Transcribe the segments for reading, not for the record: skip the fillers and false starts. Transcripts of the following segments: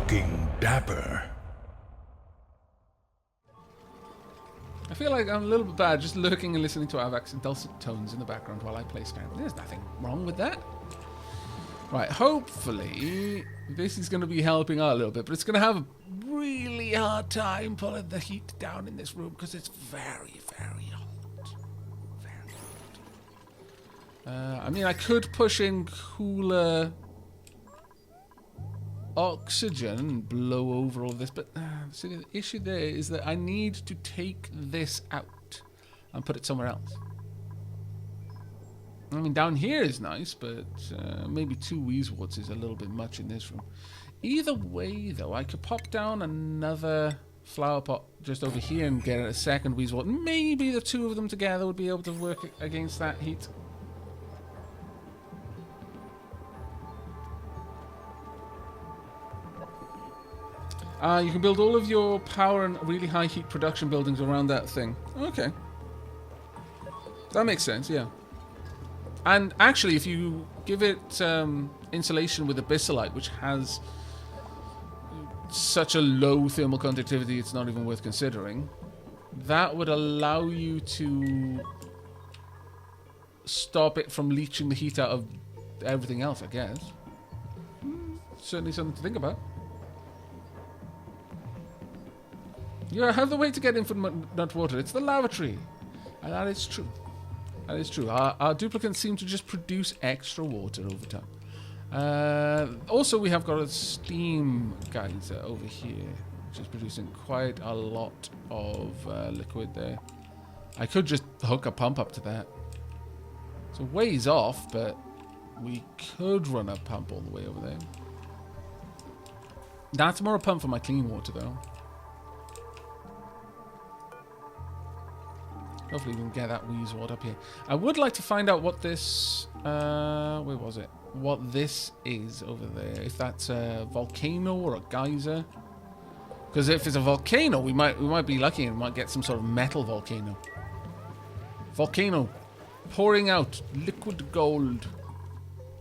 looking dapper. I feel like I'm a little bit bad just looking and listening to Aavak's dulcet tones in the background while I play Skyrim. There's nothing wrong with that. Right, hopefully this is going to be helping out a little bit, but it's going to have a really hard time pulling the heat down in this room because it's very, very hot. Very hot. I mean, I could push in cooler oxygen and blow over all of this, but see, the issue there is that I need to take this out and put it somewhere else. I mean, down here is nice, but maybe 2 Weezeworts is a little bit much in this room. Either way, though, I could pop down another flower pot just over here and get a second Weezewort. Maybe the 2 of them together would be able to work against that heat. You can build all of your power and really high heat production buildings around that thing. Okay. That makes sense, yeah. And actually, if you give it insulation with abyssalite, which has such a low thermal conductivity it's not even worth considering, that would allow you to stop it from leaching the heat out of everything else, I guess. Certainly something to think about. You have the way to get infinite water. It's the lavatory. And that is true. That is true. Our duplicates seem to just produce extra water over time. Also, we have got a steam geyser over here, which is producing quite a lot of liquid there. I could just hook a pump up to that. It's a ways off, but we could run a pump all the way over there. That's more a pump for my clean water, though. Hopefully we can get that Weezewort up here. I would like to find out what this... where was it? What this is over there. If that's a volcano or a geyser. Because if it's a volcano, we might be lucky and might get some sort of metal volcano. Volcano. Pouring out liquid gold.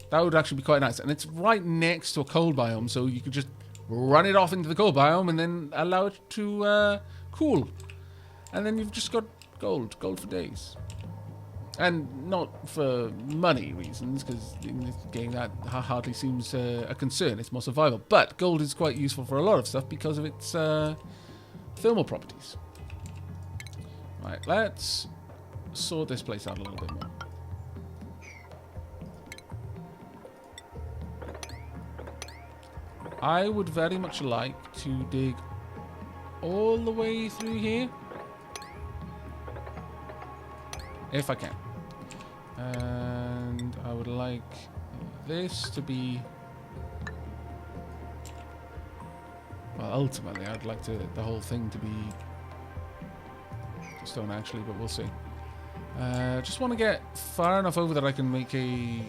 That would actually be quite nice. And it's right next to a cold biome, so you could just run it off into the cold biome and then allow it to cool. And then you've just got gold for days. And not for money reasons, because in this game that hardly seems a concern. It's more survival. But gold is quite useful for a lot of stuff because of its thermal properties. Right, let's sort this place out a little bit more. I would very much like to dig all the way through here. If I can. And I would like this to be... Well, ultimately, I'd like the whole thing to be stone, actually, but we'll see. Just want to get far enough over that I can make a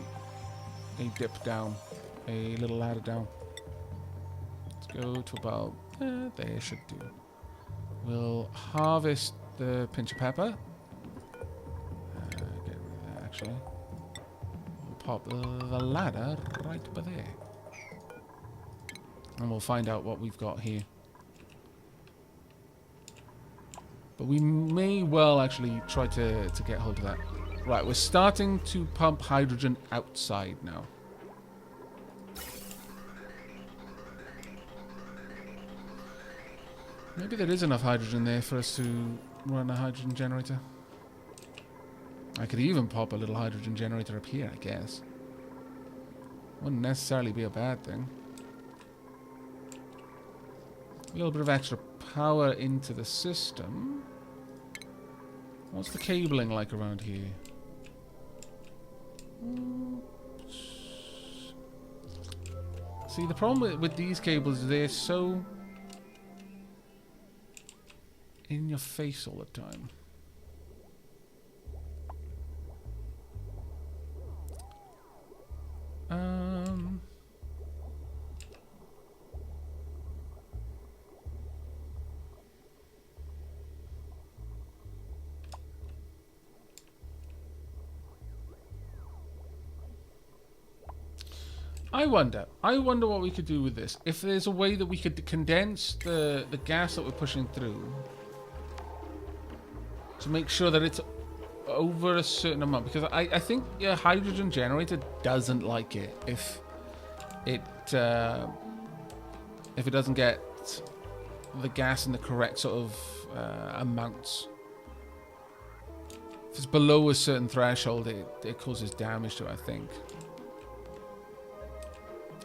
dip down. A little ladder down. Let's go to about... there should do. We'll harvest the pinch of pepper. Actually, we'll pop the ladder right over there, and we'll find out what we've got here. But we may well actually try to get hold of that. Right, we're starting to pump hydrogen outside now. Maybe there is enough hydrogen there for us to run a hydrogen generator. I could even pop a little hydrogen generator up here, I guess. Wouldn't necessarily be a bad thing. A little bit of extra power into the system. What's the cabling like around here? See, the problem with these cables is they're so in your face all the time. I wonder what we could do with this. If there's a way that we could condense the gas that we're pushing through to make sure that it's over a certain amount, because I think a hydrogen generator doesn't like it if it doesn't get the gas in the correct sort of amounts. If it's below a certain threshold, it causes damage to it, I think.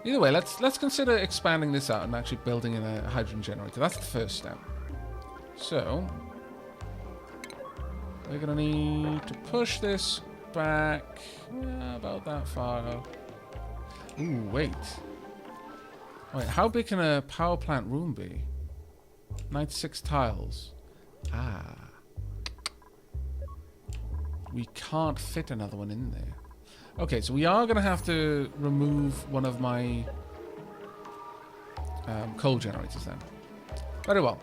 Either way, let's consider expanding this out and actually building in a hydrogen generator. That's the first step. So we're gonna need to push this back about that far. Ooh, wait. Wait, how big can a power plant room be? 96 tiles. Ah. We can't fit another one in there. Okay, so we are going to have to remove one of my coal generators then. Very well.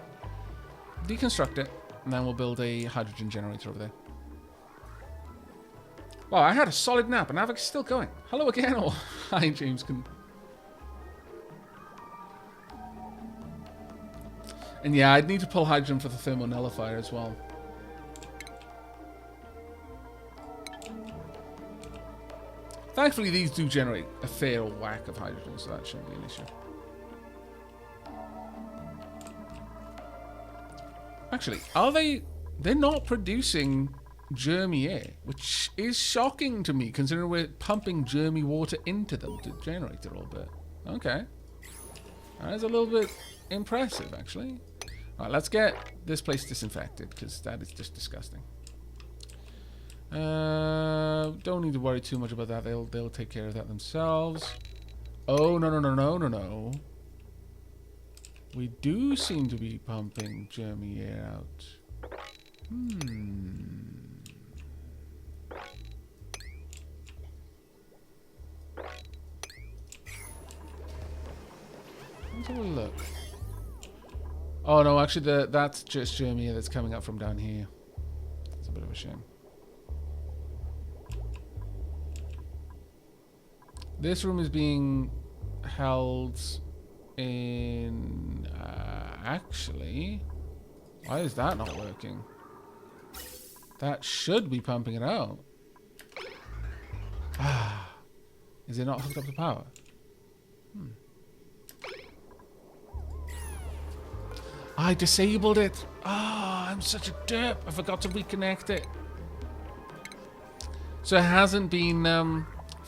Deconstruct it, and then we'll build a hydrogen generator over there. Wow, I had a solid nap, and Aavak is still going. Hello again, or hi, James. And yeah, I'd need to pull hydrogen for the thermal nullifier as well. Thankfully, these do generate a fair whack of hydrogen, so that shouldn't be an issue. Actually, are they... They're not producing germy air, which is shocking to me, considering we're pumping germy water into them to generate it all, but... Okay. That is a little bit impressive, actually. Alright, let's get this place disinfected, because that is just disgusting. Don't need to worry too much about that. They'll take care of that themselves. Oh, no. We do seem to be pumping germy air out. Let's have a look. Oh no, actually that's just germy air that's coming up from down here. That's a bit of a shame. This room is being held in... actually... Why is that not working? That should be pumping it out. Is it not hooked up to power? I disabled it! I'm such a derp! I forgot to reconnect it. So it hasn't been...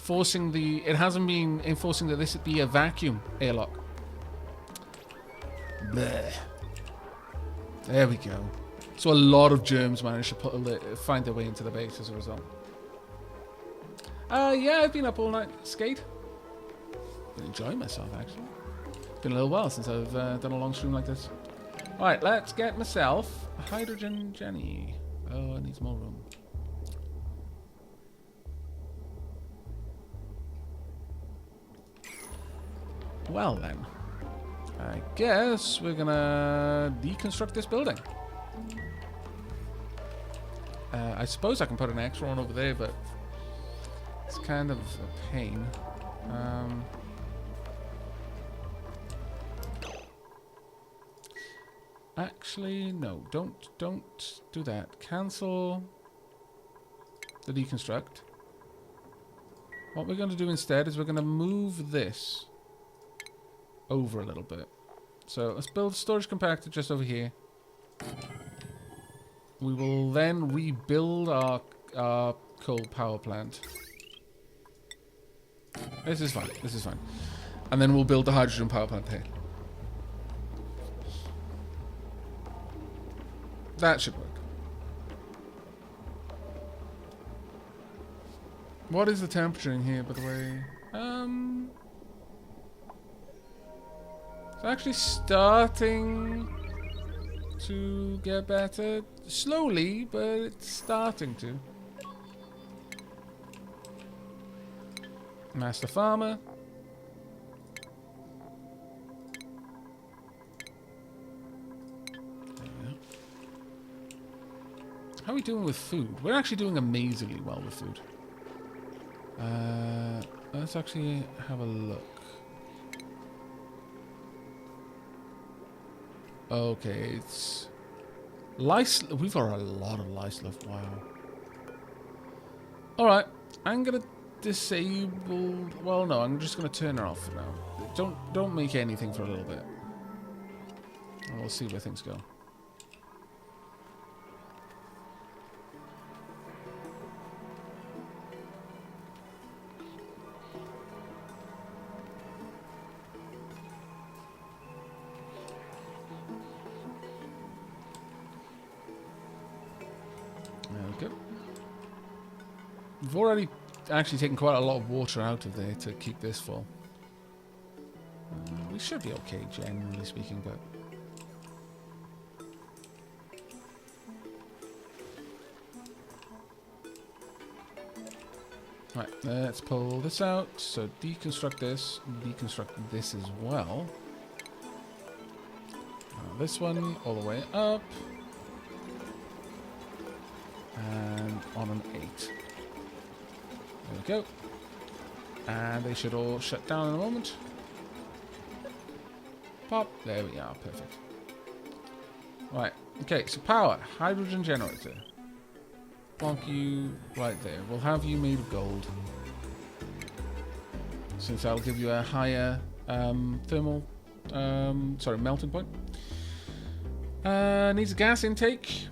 it hasn't been enforcing that this be a vacuum airlock. Blech. There we go. So a lot of germs managed to find their way into the base as a result. Yeah, I've been up all night. Skate. Been enjoying myself, actually. Been a little while since I've done a long stream like this. Alright, let's get myself a hydrogen Jenny. Oh, it needs more room. Well then, I guess we're gonna deconstruct this building. I suppose I can put an extra one over there, but it's kind of a pain. Actually, no, don't do that. Cancel the deconstruct. What we're going to do instead is we're going to move this over a little bit. So let's build a storage compactor just over here. We will then rebuild our coal power plant. This is fine. This is fine. And then we'll build the hydrogen power plant here. That should work. What is the temperature in here, by the way? It's actually starting to get better. Slowly, but it's starting to. Master Farmer. How are we doing with food? We're actually doing amazingly well with food. Let's actually have a look. Okay, it's lice. We've got a lot of lice left. Wow. All right, I'm gonna disable. Well, no, I'm just gonna turn her off for now. Don't make anything for a little bit. And we'll see where things go. There we go. We've already actually taken quite a lot of water out of there to keep this full. We should be okay, generally speaking, but... Right, let's pull this out. So deconstruct this as well. This one all the way up. And on an 8. There we go. And they should all shut down in a moment. Pop. There we are. Perfect. Right. Okay, so power. Hydrogen generator. Bonk you right there. We'll have you made of gold. Since that'll give you a higher melting point. Needs a gas intake.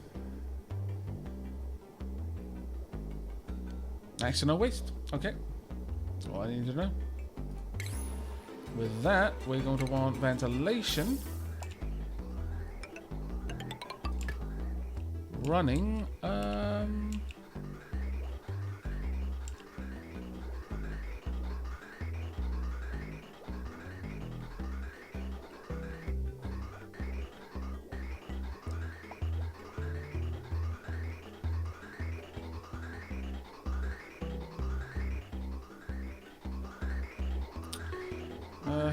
Next to no waste. Okay. That's all I need to know. With that, we're going to want ventilation. Running.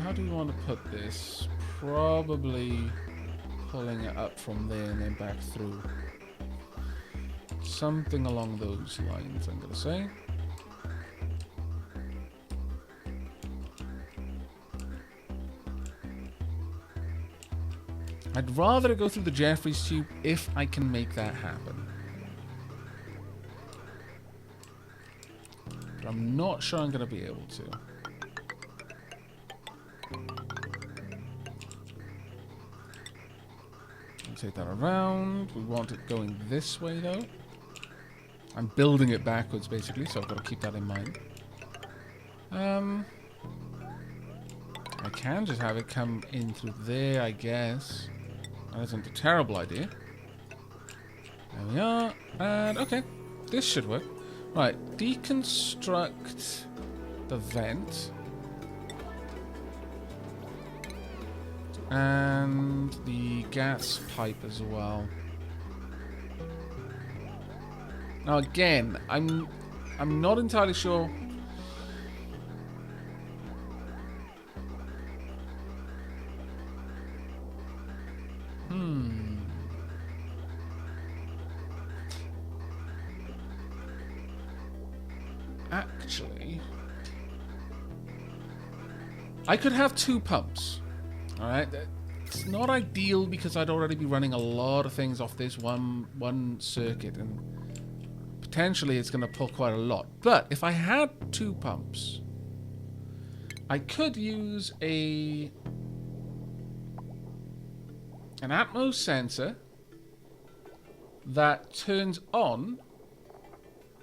How do you want to put this? Probably pulling it up from there and then back through. Something along those lines, I'm going to say. I'd rather go through the Jeffries tube if I can make that happen. But I'm not sure I'm going to be able to. Take that around. We want it going this way, though. I'm building it backwards, basically, so I've got to keep that in mind. I can just have it come in through there, I guess. That isn't a terrible idea. There we are. And, okay. This should work. Right. Deconstruct the vent. And the gas pipe as well. Now again, I'm not entirely sure. Actually, I could have 2 pumps. Alright, it's not ideal because I'd already be running a lot of things off this one circuit, and potentially it's going to pull quite a lot. But if I had 2 pumps, I could use an Atmos sensor that turns on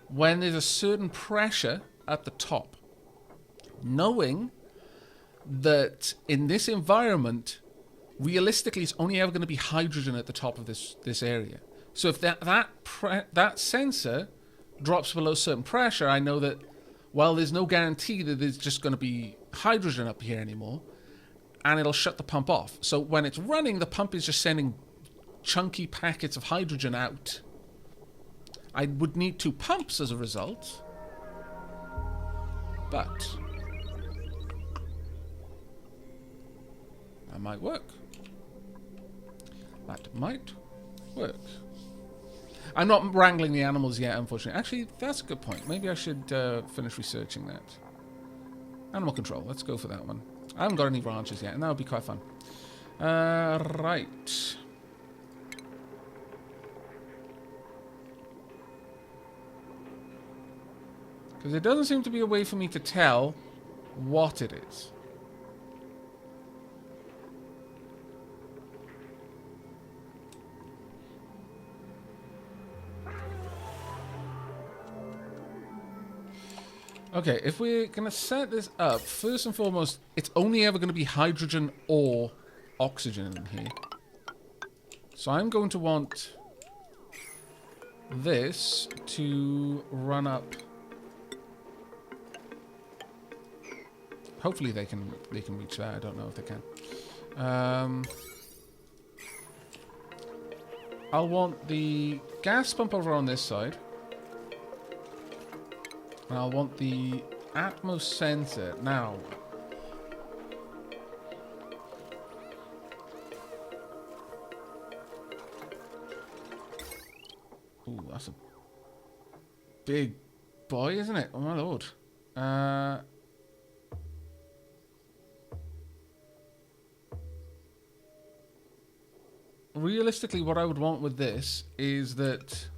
when there's a certain pressure at the top, knowing that in this environment, realistically, it's only ever going to be hydrogen at the top of this area. So if that sensor drops below a certain pressure, I know that, well, there's no guarantee that there's just going to be hydrogen up here anymore, and it'll shut the pump off. So when it's running, the pump is just sending chunky packets of hydrogen out. I would need 2 pumps as a result, but that might work. That might work. I'm not wrangling the animals yet, unfortunately. Actually, that's a good point. Maybe I should finish researching that. Animal control. Let's go for that one. I haven't got any ranches yet, and that would be quite fun. Right. Because there doesn't seem to be a way for me to tell what it is. Okay, if we're going to set this up, first and foremost, it's only ever going to be hydrogen or oxygen in here. So I'm going to want this to run up. Hopefully they can reach that. I don't know if they can. I'll want the gas pump over on this side. And I'll want the Atmos sensor. Now, ooh, that's a big boy, isn't it? Oh my lord. Realistically, what I would want with this is that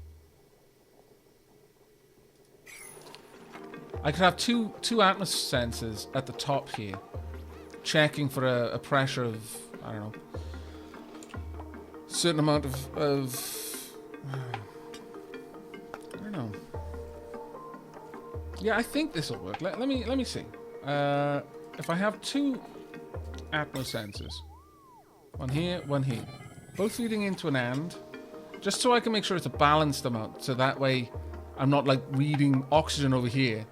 I could have two Atmos sensors at the top here, checking for a pressure of, I don't know, certain amount of I don't know. Yeah, I think this will work. Let me see. If I have two Atmos sensors, one here, both feeding into an AND, just so I can make sure it's a balanced amount, so that way I'm not like reading oxygen over here,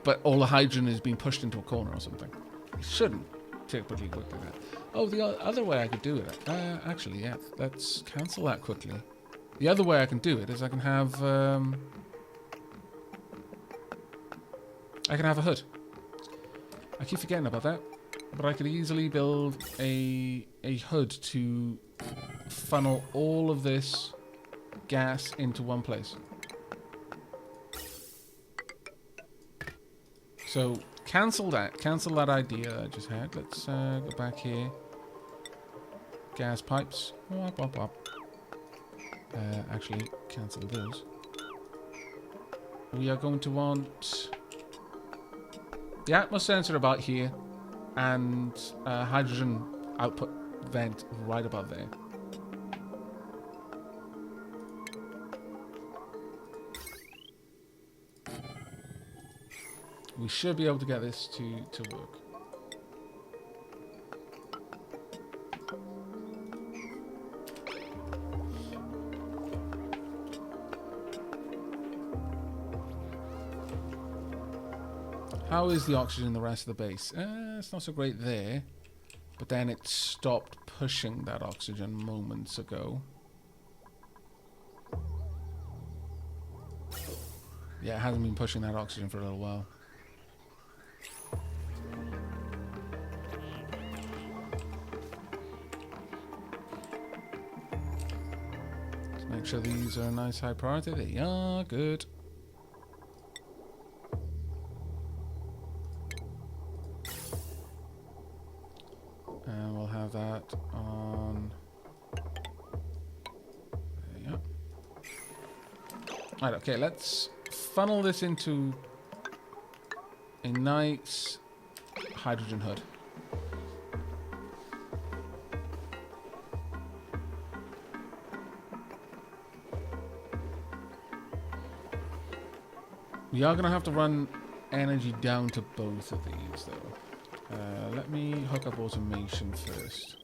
but all the hydrogen is being pushed into a corner or something. It shouldn't typically work like that. Oh, the other way I could do it. Actually, yeah. Let's cancel that quickly. The other way I can do it is I can have a hood. I keep forgetting about that, but I could easily build a hood to funnel all of this gas into one place. So cancel that idea I just had. Let's go back here. Gas pipes. Wop, wop, wop. Actually, cancel those. We are going to want the Atmos sensor about here and hydrogen output vent right above there. We should be able to get this to work. How is the oxygen in the rest of the base? It's not so great there. But then it stopped pushing that oxygen moments ago. Yeah, it hasn't been pushing that oxygen for a little while. Let's make sure these are a nice high priority. They are good. And we'll have that on. There you go. Right, okay, let's funnel this into a nice hydrogen hood. We are going to have to run energy down to both of these, though. Let me hook up automation first.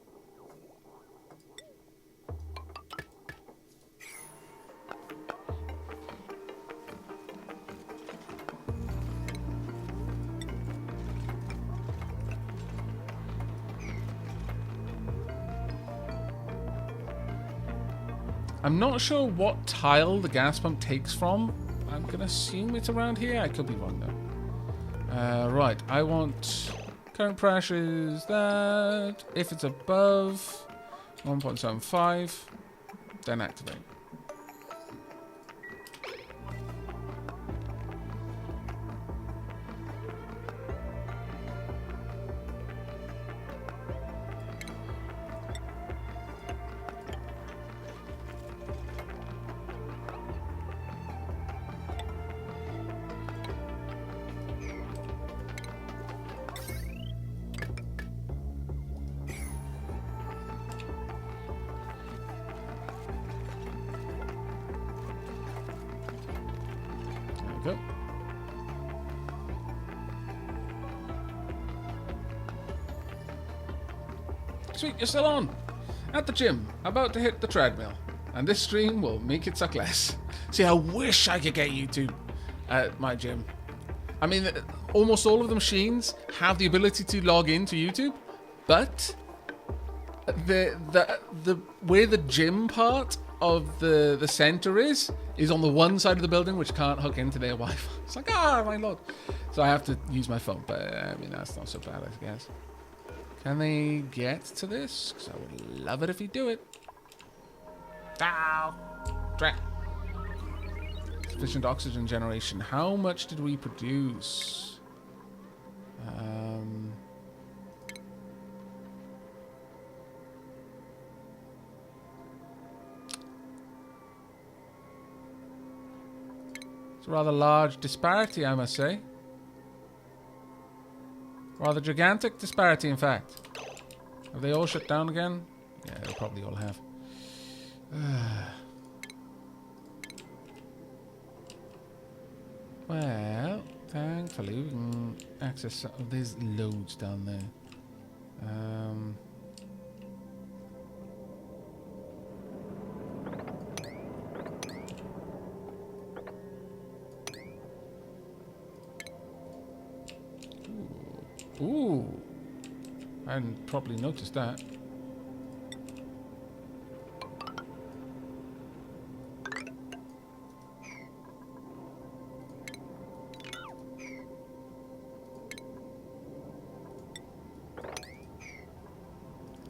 I'm not sure what tile the gas pump takes from. I'm going to assume it's around here. I could be wrong, though. Right, I want current pressure is that. If it's above 1.75, then activate. we go. Sweet, you're still on. At the gym, about to hit the treadmill. And this stream will make it suck less. See, I wish I could get YouTube at my gym. I mean, almost all of the machines have the ability to log into YouTube, but the where the gym part of the center is on the one side of the building, which can't hook into their Wi-Fi. It's like, my lord. So I have to use my phone, but I mean, that's not so bad, I guess. Can they get to this? Because I would love it if you do it. Ow! Track. Sufficient oxygen generation. How much did we produce? It's a rather large disparity, I must say. Rather gigantic disparity, in fact. Have they all shut down again? Yeah, they probably all have. Well, thankfully we can access... Oh, there's loads down there. Ooh. I hadn't probably noticed that.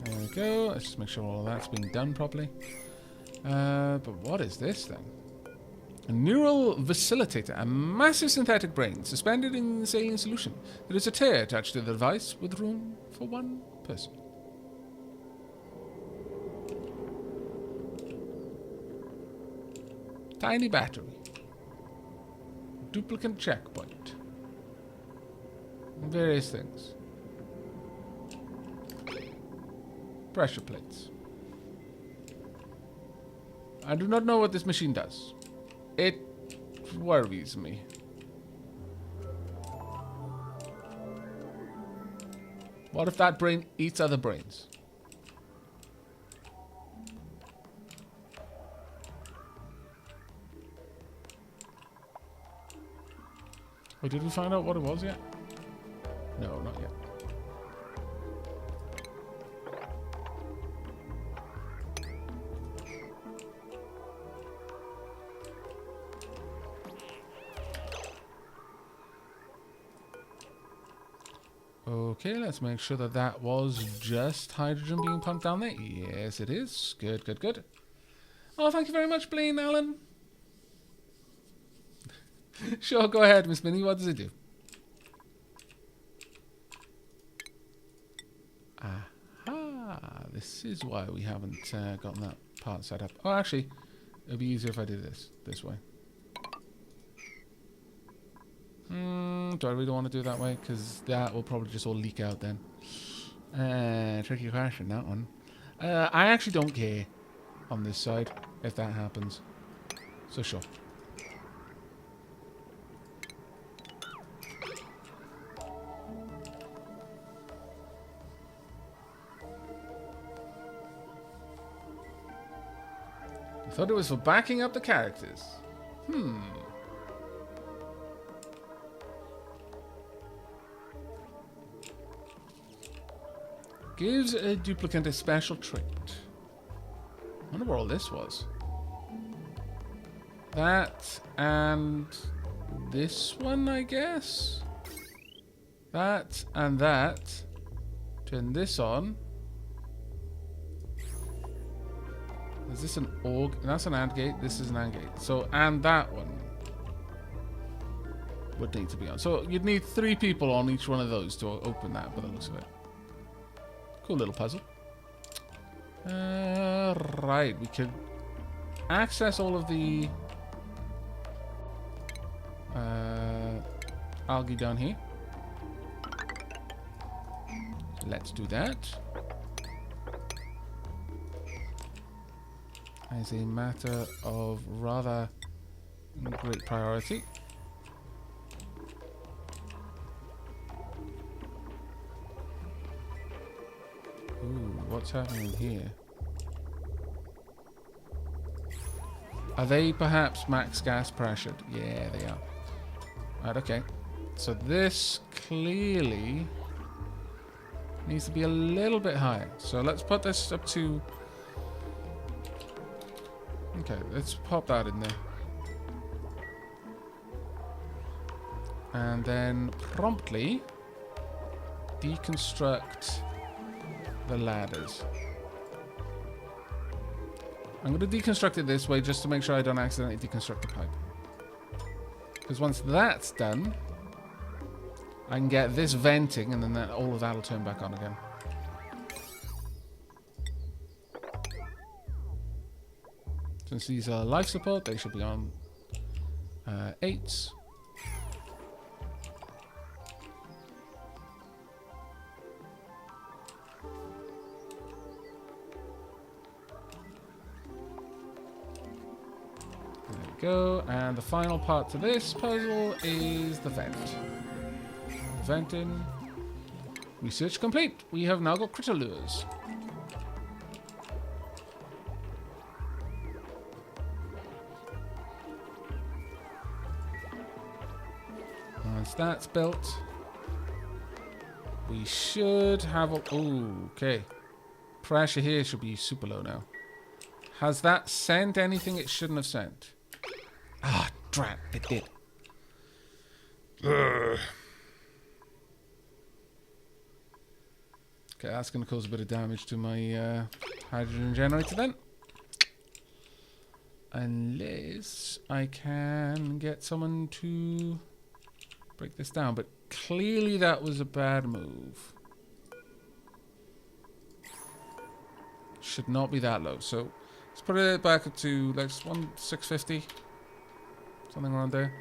There we go. Let's just make sure all of that's being done properly. But what is this thing? A neural facilitator, a massive synthetic brain suspended in saline solution. There is a tear attached to the device with room for one person. Tiny battery. Duplicate checkpoint. Various things. Pressure plates. I do not know what this machine does. It worries me. What if that brain eats other brains? Wait, did we find out what it was yet? No, not yet. Okay, let's make sure that that was just hydrogen being pumped down there. Yes, it is. Good, good, good. Oh, thank you very much, Blaine Allen. Sure, go ahead, Miss Minnie. What does it do? Aha! This is why we haven't gotten that part set up. Oh, actually, it'd be easier if I did this way. Do I really want to do it that way? Because that will probably just all leak out then. Tricky question, that one. I actually don't care on this side if that happens. So sure. I thought it was for backing up the characters. Gives a duplicate a special trait. I wonder where all this was. That and this one, I guess. That and that. Turn this on. Is this an AUG? That's an AND gate. This is an AND gate. So, and that one would need to be on. So you'd need 3 people on each one of those to open that, by the looks of it. Cool little puzzle. Right, we could access all of the algae down here. Let's do that. As a matter of rather great priority. Ooh, what's happening here? Are they perhaps max gas pressured? Yeah, they are. Right, okay. So this clearly needs to be a little bit higher. So let's put this up to... Okay, let's pop that in there. And then promptly deconstruct the ladders. I'm going to deconstruct it this way just to make sure I don't accidentally deconstruct the pipe. Because once that's done, I can get this venting and then all of that will turn back on again. Since these are life support, they should be on 8s. Go, and the final part to this puzzle is the vent. Vent in. Research complete. We have now got critter lures. Once that's built, we should have a... Ooh, okay. Pressure here should be super low now. Has that sent anything it shouldn't have sent? Ah, drat, it did. Okay, that's going to cause a bit of damage to my hydrogen generator then. Unless I can get someone to break this down. But clearly that was a bad move. Should not be that low. So let's put it back up to like 650. Something around there.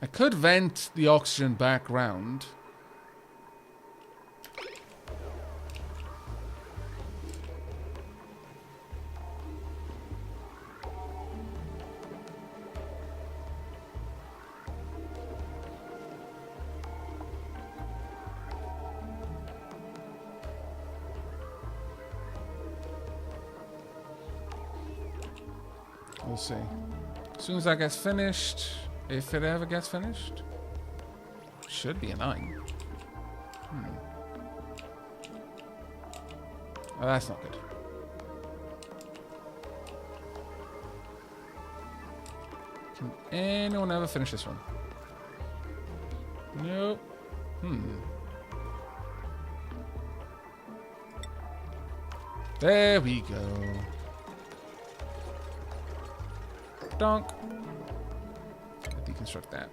I could vent the oxygen back round. We'll see. As soon as that gets finished, if it ever gets finished, should be a 9. Oh, that's not good. Can anyone ever finish this one? Nope. There we go. Donk. Deconstruct that.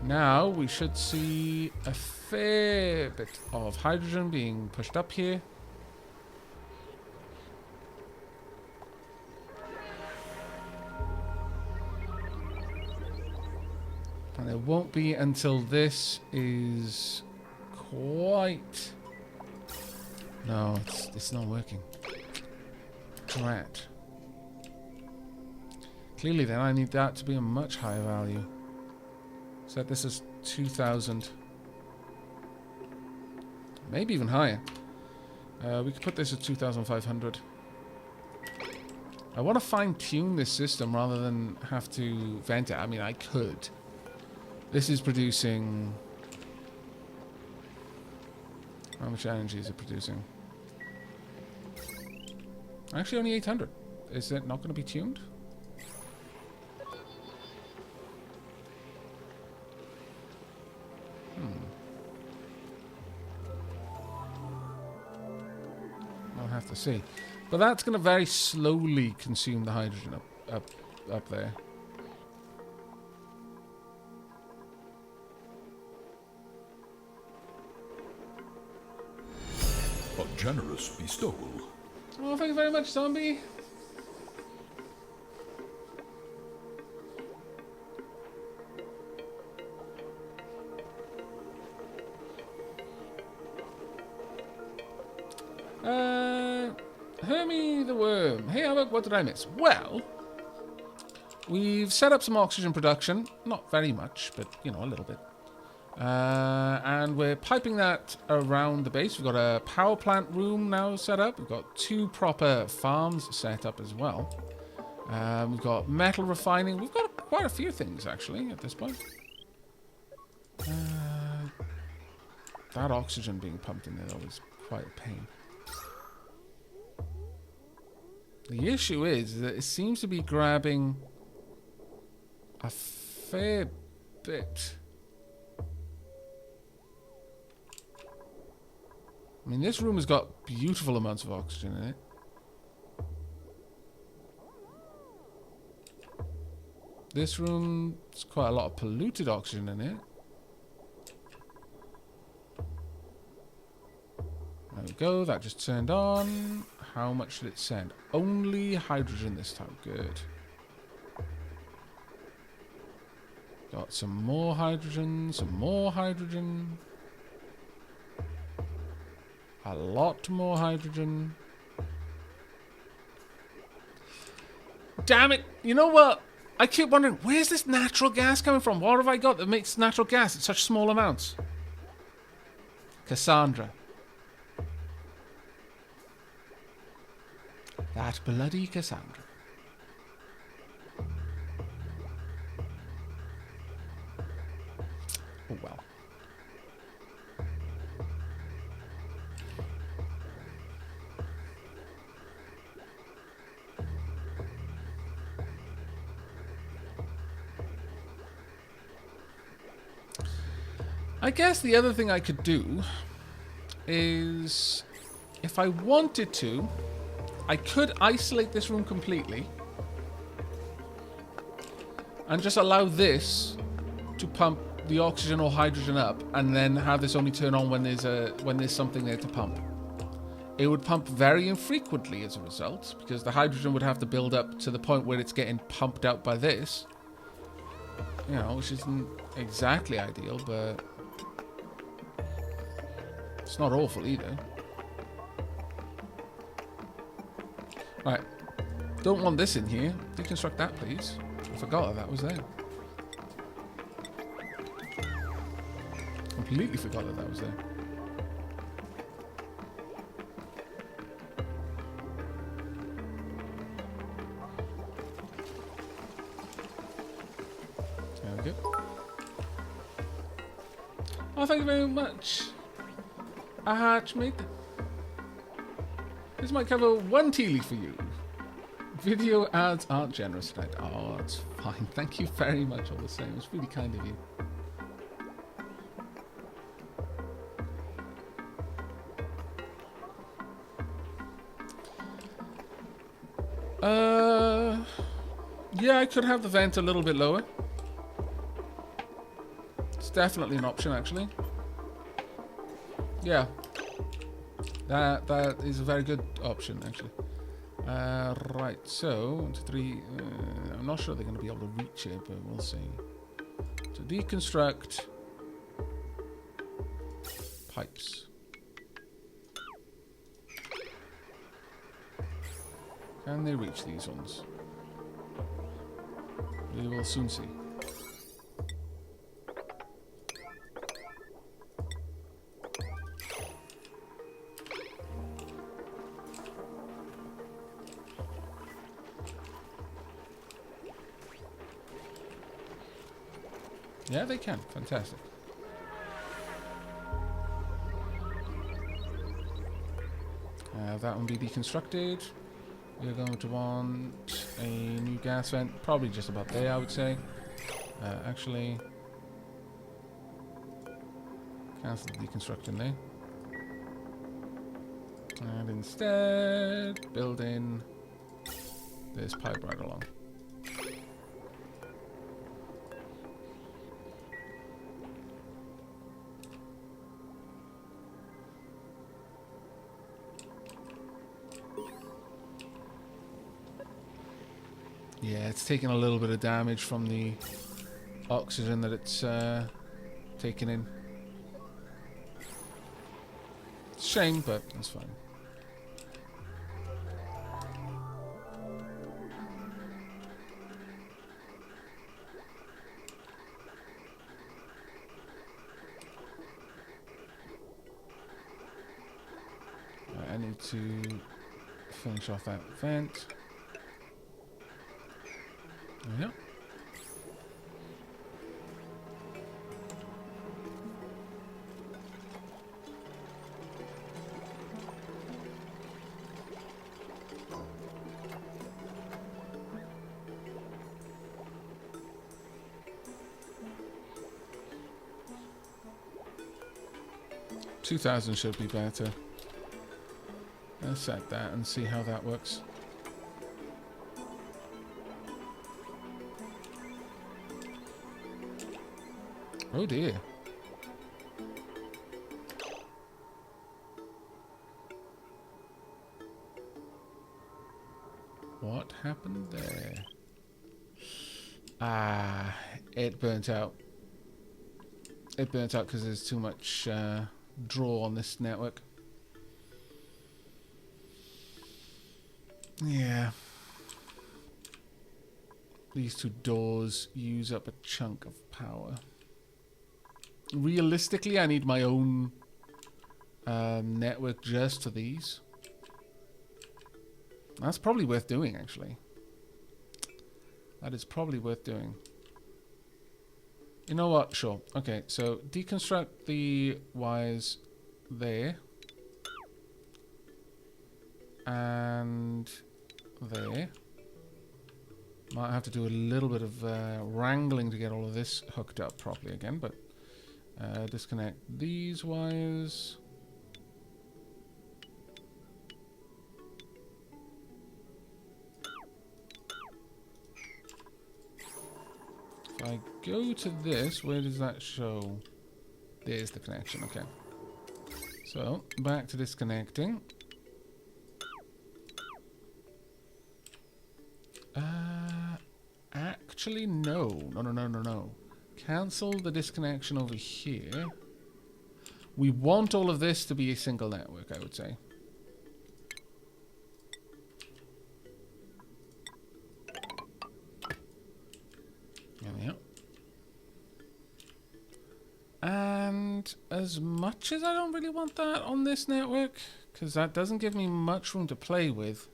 Now we should see a fair bit of hydrogen being pushed up here. And it won't be until this is quite... No, it's not working. Drat. Clearly then I need that to be a much higher value. Set this as 2000. Maybe even higher. We could put this at 2500. I want to fine-tune this system rather than have to vent it. I mean, I could. This is producing... How much energy is it producing? Actually, only 800. Is it not going to be tuned? I'll have to see. But that's going to very slowly consume the hydrogen up there. A generous bestowal. Oh, thank you very much, zombie. Hermie the worm. Hey, Aavak, what did I miss? Well, we've set up some oxygen production. Not very much, but, you know, a little bit. And we're piping that around the base. We've got a power plant room now set up. We've got 2 proper farms set up as well. We've got metal refining. We've got quite a few things, actually, at this point. That oxygen being pumped in there, though, is quite a pain. The issue is that it seems to be grabbing a fair bit. I mean, this room has got beautiful amounts of oxygen in it. This room's quite a lot of polluted oxygen in it. There we go, that just turned on. How much did it send? Only hydrogen this time, good. Got some more hydrogen, some more hydrogen. A lot more hydrogen. Damn it, you know what? I keep wondering, where's this natural gas coming from? What have I got that makes natural gas in such small amounts? Cassandra. That bloody Cassandra. Oh well. I guess the other thing I could do is, if I wanted to, I could isolate this room completely and just allow this to pump the oxygen or hydrogen up, and then have this only turn on when there's something there to pump. It would pump very infrequently as a result, because the hydrogen would have to build up to the point where it's getting pumped out by this. You know, which isn't exactly ideal, but it's not awful either. Right. Don't want this in here. Deconstruct that, please. I forgot that was there. Completely forgot that was there. There we go. Oh, thank you very much. Mate. This might cover 1 tea leaf for you. Video ads aren't generous tonight. Oh, it's fine. Thank you very much all the same. It's really kind of you. Yeah, I could have the vent a little bit lower. It's definitely an option, actually. Yeah. That is a very good option, actually. Right, so 1, 2, 3. I'm not sure they're going to be able to reach it, but we'll see. So deconstruct pipes. Can they reach these ones? We will soon see. Yeah, they can. Fantastic. That one be deconstructed. We're going to want a new gas vent. Probably just about there, I would say. Actually, cancel the deconstructing there. And instead, build in this pipe right along. Yeah, it's taking a little bit of damage from the oxygen that it's taking in. It's a shame, but that's fine. to finish off that vent. There we go. $2,000 should be better. Let's set that and see how that works. Oh dear. What happened there? Ah, it burnt out. It burnt out because there's too much draw on this network. Yeah. These two doors use up a chunk of power. Realistically, I need my own network just for these. That's probably worth doing, actually. That is probably worth doing. You know what? Sure. Okay, so deconstruct the wires there. And there. Might have to do a little bit of wrangling to get all of this hooked up properly again, but disconnect these wires. If I go to this, where does that show? There's the connection, okay. So, back to disconnecting. Actually, no. No. Cancel the disconnection over here. We want all of this to be a single network, I would say. There we go. And as much as I don't really want that on this network, because that doesn't give me much room to play with.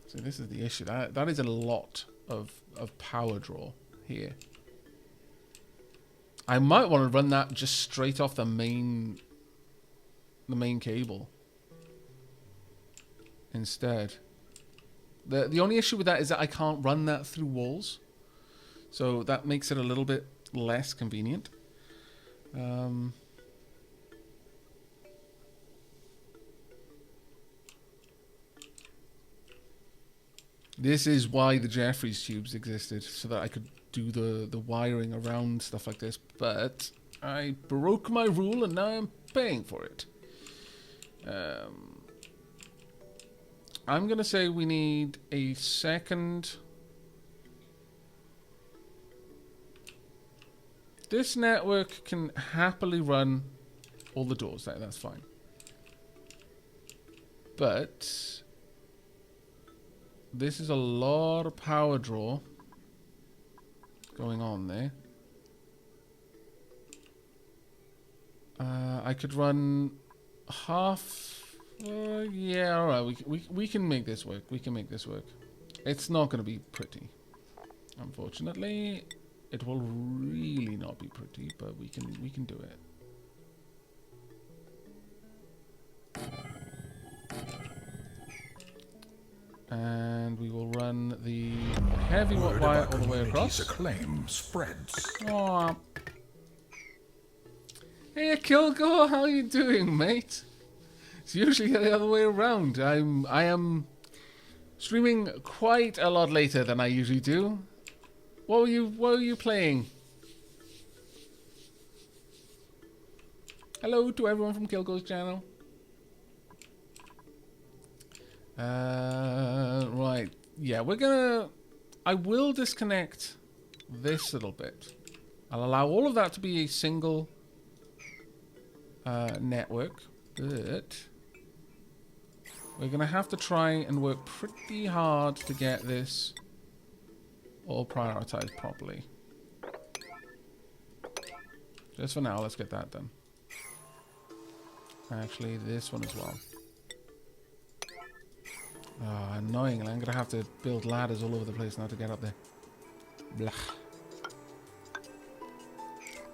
So this is the issue. That is a lot of power draw here. I might want to run that just straight off the main cable instead. The only issue with that is that I can't run that through walls, so that makes it a little bit less convenient. This is why the Jeffries tubes existed, so that I could do the wiring around stuff like this, but I broke my rule and now I'm paying for it. I'm going to say we need a second. This network can happily run all the doors there, that's fine. But this is a lot of power draw going on there. I could run half. Yeah, all right. We can make this work. We can make this work. It's not going to be pretty, unfortunately. It will really not be pretty, but we can do it. And we will run the heavy wire all the way across. Acclaim spreads. Aww. Hey, Kilgore, how you doing, mate? It's usually the other way around. I am streaming quite a lot later than I usually do. What were you playing? Hello to everyone from Kilgore's channel. Right. Yeah, I will disconnect this little bit. I'll allow all of that to be a single network, but we're going to have to try and work pretty hard to get this all prioritized properly. Just for now, let's get that done. Actually, this one as well. Oh, annoyingly, I'm going to have to build ladders all over the place now to get up there. Blah.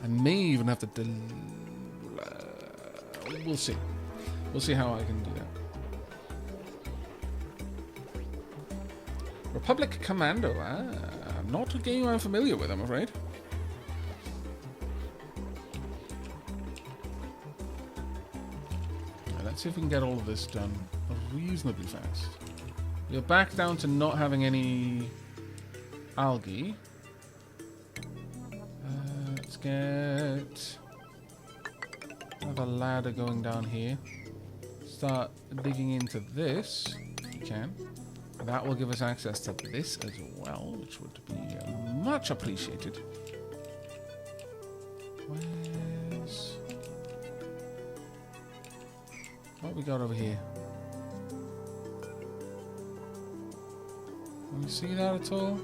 I may even have to... we'll see. We'll see how I can do that. Republic Commando. Not a game I'm familiar with, I'm afraid. Let's see if we can get all of this done reasonably fast. We're back down to not having any algae. Let's get another ladder going down here. Start digging into this, if you can. That will give us access to this as well, which would be much appreciated. Where's... what we got over here? Can you see that at all?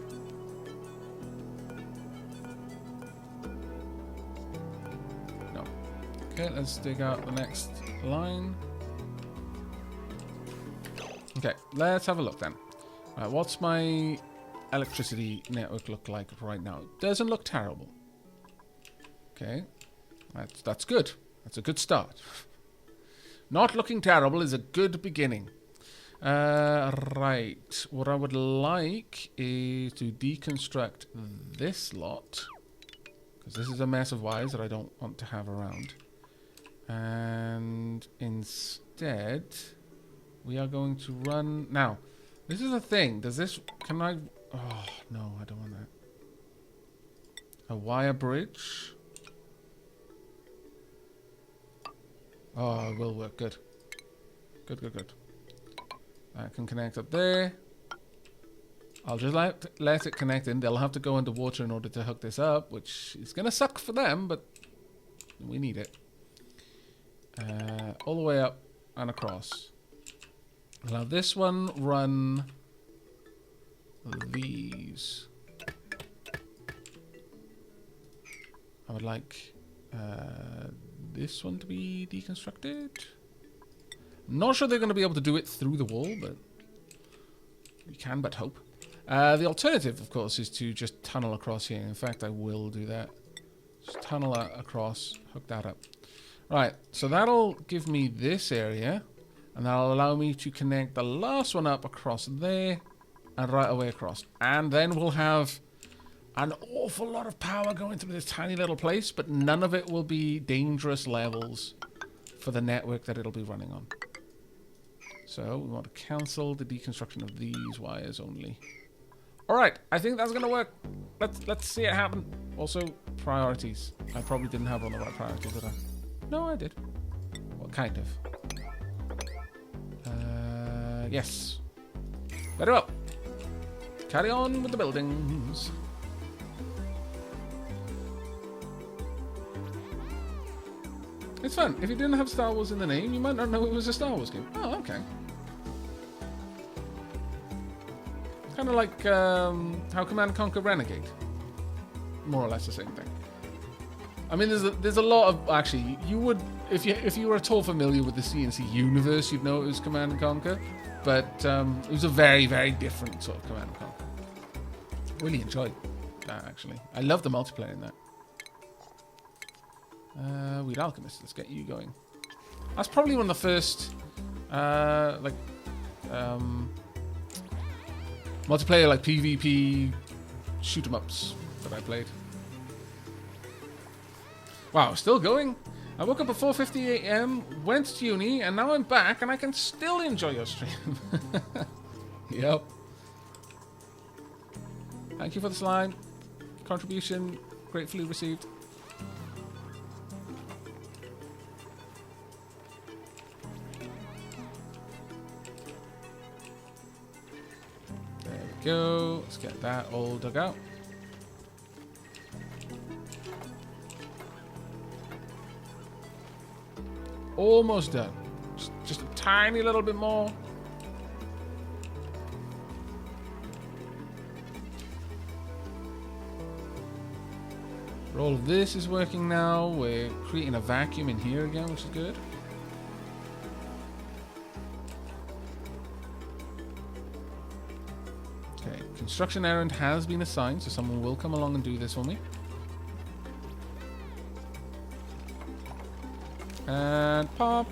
No. Okay, let's dig out the next line. Okay, let's have a look then. Right, what's my electricity network look like right now? Doesn't look terrible. Okay, that's good. That's a good start. Not looking terrible is a good beginning. Right. What I would like is to deconstruct this lot. Because this is a mess of wires that I don't want to have around. And instead, we are going to run... now, this is a thing. Does this... can I... oh, no, I don't want that. A wire bridge. Oh, it will work. Good. Good, good, good. I can connect up there. I'll just let it connect in. They'll have to go underwater in order to hook this up, which is going to suck for them, but we need it. All the way up and across. I'll have this one run these. I would like... this one to be deconstructed. Not sure they're going to be able to do it through the wall, but we can but hope. The alternative, of course, is to just tunnel across here. In fact, I will do that. Just tunnel across, hook that up. Right, so that'll give me this area, and that'll allow me to connect the last one up across there, and right away across. And then we'll have an awful lot of power going through this tiny little place, but none of it will be dangerous levels for the network that it'll be running on. So we want to cancel the deconstruction of these wires only. All right, I think that's going to work. Let's see it happen. Also, priorities. I probably didn't have on the right priorities, did I? No, I did. Well, kind of. Yes. Very well. Carry on with the buildings. It's fun. If you didn't have Star Wars in the name, you might not know it was a Star Wars game. Oh, okay. Kind of like how Command & Conquer Renegade. More or less the same thing. I mean, there's a lot of... actually, you would... if you were at all familiar with the CNC universe, you'd know it was Command & Conquer. But it was a very, very different sort of Command & Conquer. Really enjoyed that, actually. I love the multiplayer in that. Weed Alchemist, let's get you going. That's probably one of the first multiplayer, like PvP shoot 'em ups that I played. Wow, still going? I woke up at 4:50 AM, went to uni, and now I'm back and I can still enjoy your stream. Yep. Thank you for the slime contribution, gratefully received. Go. Let's get that all dug out. Almost done. Just a tiny little bit more. All of this is working now. We're creating a vacuum in here again, which is good. Okay, construction errand has been assigned, so someone will come along and do this for me. And pop.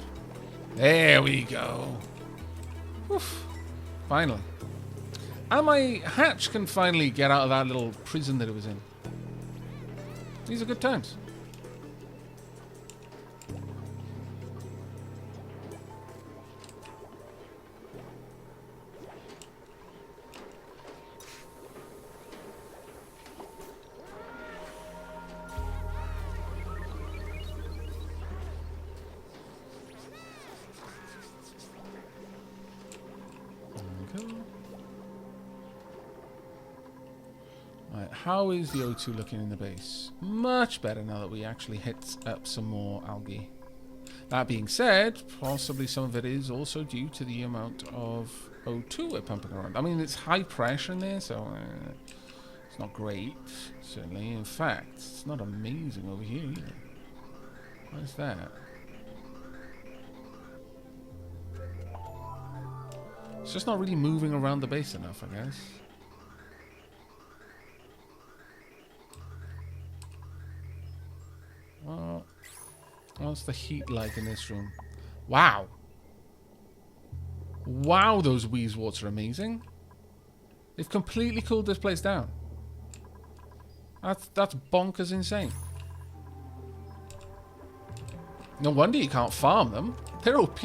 There we go. Oof. Finally. And my hatch can finally get out of that little prison that it was in. These are good times. Right, how is the O2 looking in the base? Much better now that we actually hit up some more algae. That being said, possibly some of it is also due to the amount of O2 we're pumping around. I mean, it's high pressure in there, so it's not great, certainly. In fact, it's not amazing over here either. What is that? It's just not really moving around the base enough, I guess. Well, what's the heat like in this room? Wow. Wow, those Wheezeworts are amazing. They've completely cooled this place down. That's bonkers insane. No wonder you can't farm them. They're OP.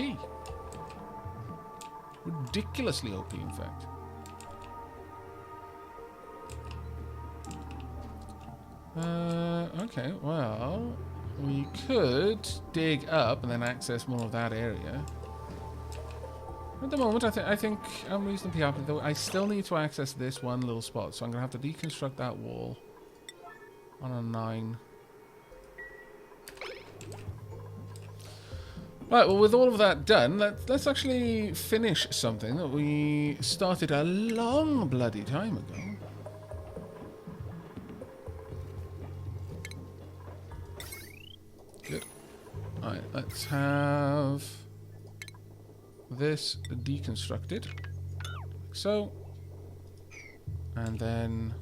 Ridiculously OP, in fact. Okay, well, we could dig up and then access more of that area. At the moment, I think I'm reasonably happy, though. I still need to access this one little spot, so I'm going to have to deconstruct that wall on a 9. Right, well, with all of that done, let's actually finish something that we started a long bloody time ago. Good. Alright, let's have this deconstructed. Like so. And then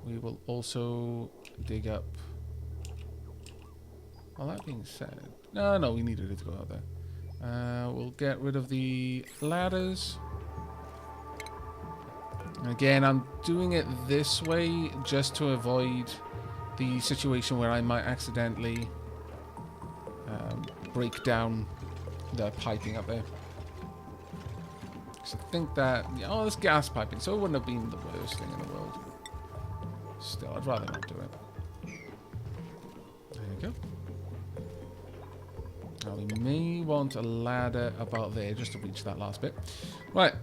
we will also dig up. Well, that being said... No, we needed it to go out there. We'll get rid of the ladders. Again, I'm doing it this way just to avoid the situation where I might accidentally break down the piping up there. So I think that... Oh, there's gas piping, so it wouldn't have been the worst thing in the world. Still, I'd rather not do it. There you go. Now we may want a ladder about there just to reach that last bit. Right.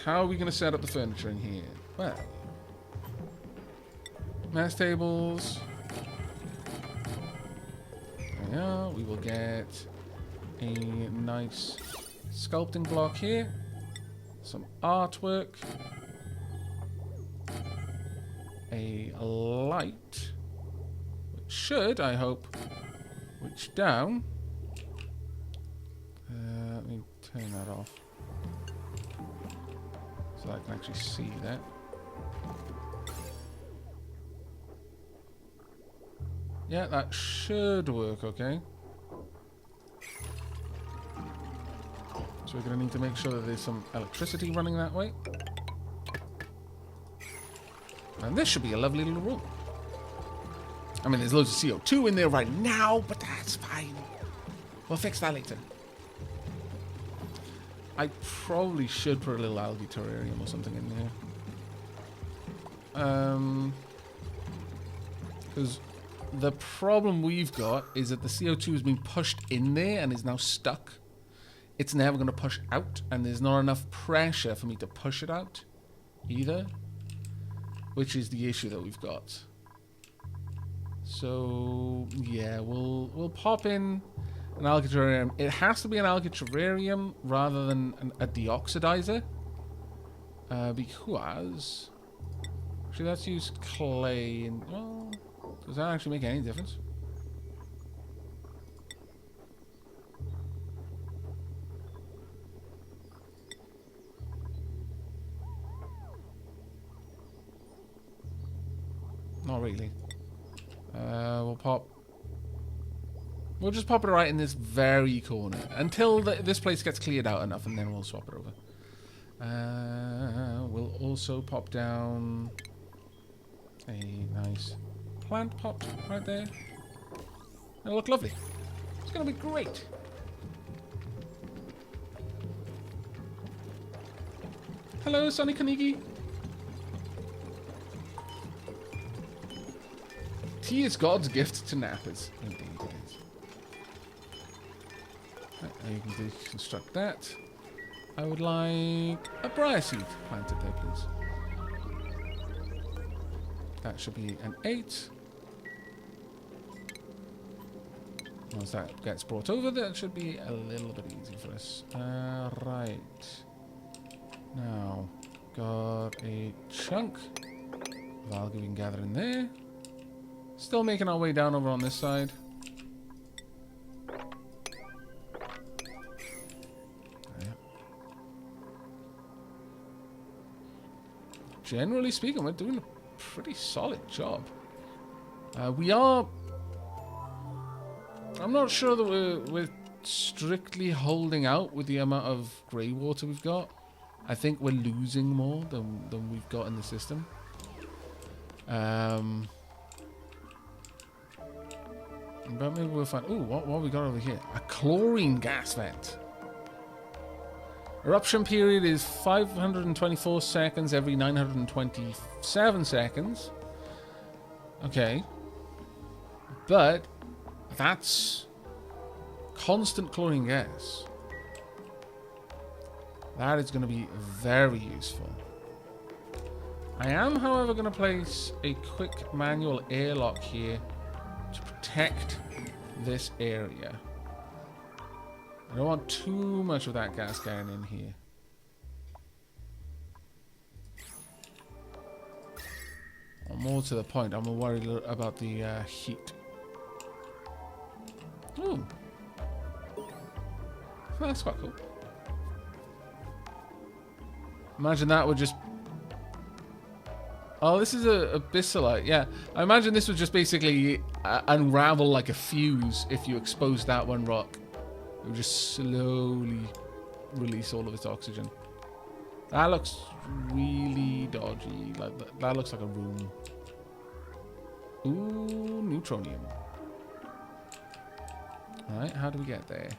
How are we going to set up the furniture in here? Well, mess tables. There we are. We will get a nice sculpting block here. Some artwork. A light. Which should, I hope, reach down. Let me turn that off so I can actually see that. Yeah, that should work okay. So we're going to need to make sure that there's some electricity running that way. And this should be a lovely little room. I mean, there's loads of CO2 in there right now, but that's fine. We'll fix that later. I probably should put a little algae terrarium or something in there. Because the problem we've got is that the CO2 has been pushed in there and is now stuck. It's never going to push out, and there's not enough pressure for me to push it out either, which is the issue that we've got. So yeah, we'll pop in an algae terrarium. It has to be an algae terrarium rather than a deoxidizer. Because... Actually, let's use clay and... Well, Does that actually make any difference? Not really. We'll just pop it right in this very corner until this place gets cleared out enough, and then we'll swap it over. We'll also pop down a nice plant pot right there. It'll look lovely. It's going to be great. Hello, Sonny Kanigi. Tea is God's gift to nappers. Indeed it is. Right, you can deconstruct that. I would like a briar seed planted there, please. That should be an 8. Once that gets brought over, that should be a little bit easy for us. Right. Now, got a chunk of algae we can gather in there. Still making our way down over on this side. Generally speaking, we're doing a pretty solid job. We are... I'm not sure that we're strictly holding out with the amount of grey water we've got. I think we're losing more than we've got in the system. But maybe we'll find... Ooh, what have we got over here? A chlorine gas vent. Eruption period is 524 seconds every 927 seconds. Okay. But that's constant chlorine gas. That is going to be very useful. I am, however, going to place a quick manual airlock here to protect this area. I don't want too much of that gas getting in here. Or more to the point, I'm worried about the heat. Ooh. That's quite cool. Imagine that would just... Oh, this is a abyssalite. Yeah, I imagine this would just basically unravel like a fuse if you expose that one rock. It would just slowly release all of its oxygen. That looks really dodgy. Like that looks like a room. Ooh, neutronium. Alright, how do we get there?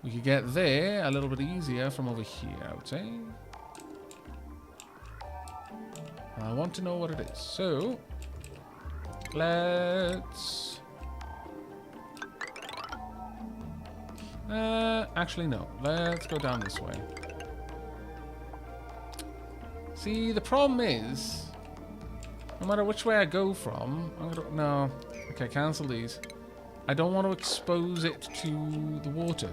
We could get there a little bit easier from over here, I would say. I want to know what it is. So, let's... actually, no. Let's go down this way. See, the problem is, no matter which way I go from, I'm gonna... No. Okay, cancel these. I don't want to expose it to the water.